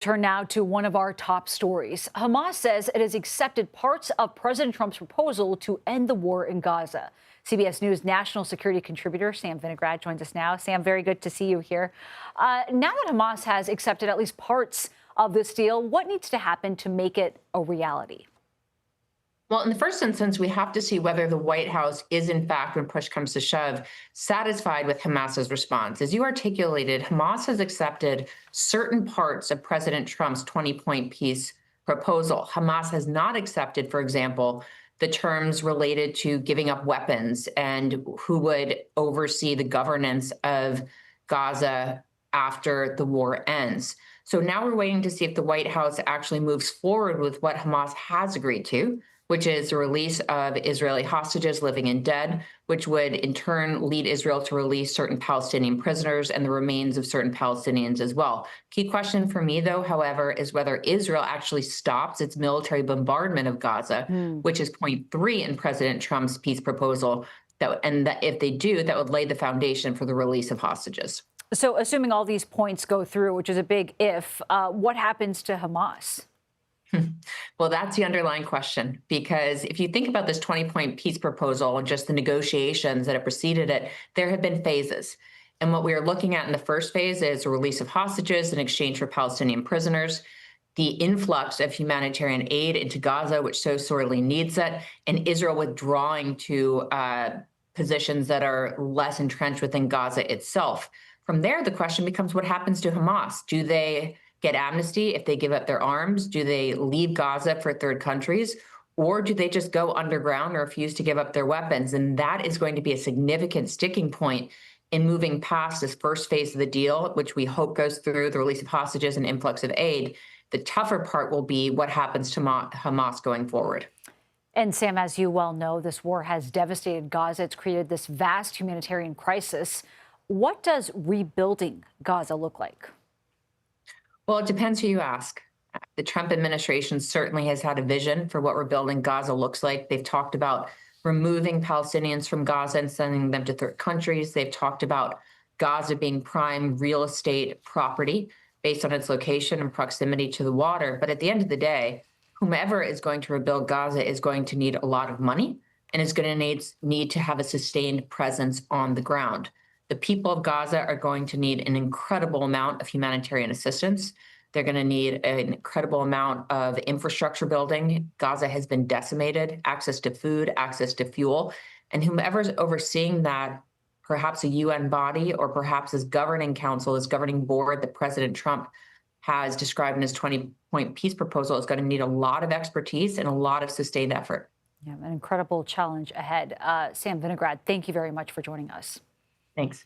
Turn now to one of our top stories. Hamas says it has accepted parts of President Trump's proposal to end the war in Gaza. CBS News national security contributor Sam Vinograd joins us now. Sam, very good to see you here. Now that Hamas has accepted at least parts of this deal, what needs to happen to make it a reality? Well, in the first instance, we have to see whether the White House is, in fact, when push comes to shove, satisfied with Hamas's response. As you articulated, Hamas has accepted certain parts of President Trump's 20-point peace proposal. Hamas has not accepted, for example, the terms related to giving up weapons and who would oversee the governance of Gaza after the war ends. So now we're waiting to see if the White House actually moves forward with what Hamas has agreed to, which is the release of Israeli hostages, living and dead, which would in turn lead Israel to release certain Palestinian prisoners and the remains of certain Palestinians as well. Key question for me, though, however, is whether Israel actually stops its military bombardment of Gaza, which is point 3 in President Trump's peace proposal. And that if they do, that would lay the foundation for the release of hostages. So assuming all these points go through, which is a big if, what happens to Hamas? Well, that's the underlying question, because if you think about this 20-point peace proposal and just the negotiations that have preceded it, there have been phases. And what we are looking at in the first phase is the release of hostages in exchange for Palestinian prisoners, the influx of humanitarian aid into Gaza, which so sorely needs it, and Israel withdrawing to positions that are less entrenched within Gaza itself. From there, the question becomes what happens to Hamas? Do they get amnesty if they give up their arms? Do they leave Gaza for third countries? Or do they just go underground or refuse to give up their weapons? And that is going to be a significant sticking point in moving past this first phase of the deal, which we hope goes through the release of hostages and influx of aid. The tougher part will be what happens to Hamas going forward. And Sam, as you well know, this war has devastated Gaza. It's created this vast humanitarian crisis. What does rebuilding Gaza look like? Well, it depends who you ask. The Trump administration certainly has had a vision for what rebuilding Gaza looks like. They've talked about removing Palestinians from Gaza and sending them to third countries. They've talked about Gaza being prime real estate property based on its location and proximity to the water. But at the end of the day, whomever is going to rebuild Gaza is going to need a lot of money and is going to need to have a sustained presence on the ground. The people of Gaza are going to need an incredible amount of humanitarian assistance. They're going to need an incredible amount of infrastructure building. Gaza has been decimated, access to food, access to fuel. And whomever's overseeing that, perhaps a UN body or perhaps as governing council, as governing board that President Trump has described in his 20-point peace proposal, is going to need a lot of expertise and a lot of sustained effort. Yeah, an incredible challenge ahead. Sam Vinograd, thank you very much for joining us. Thanks.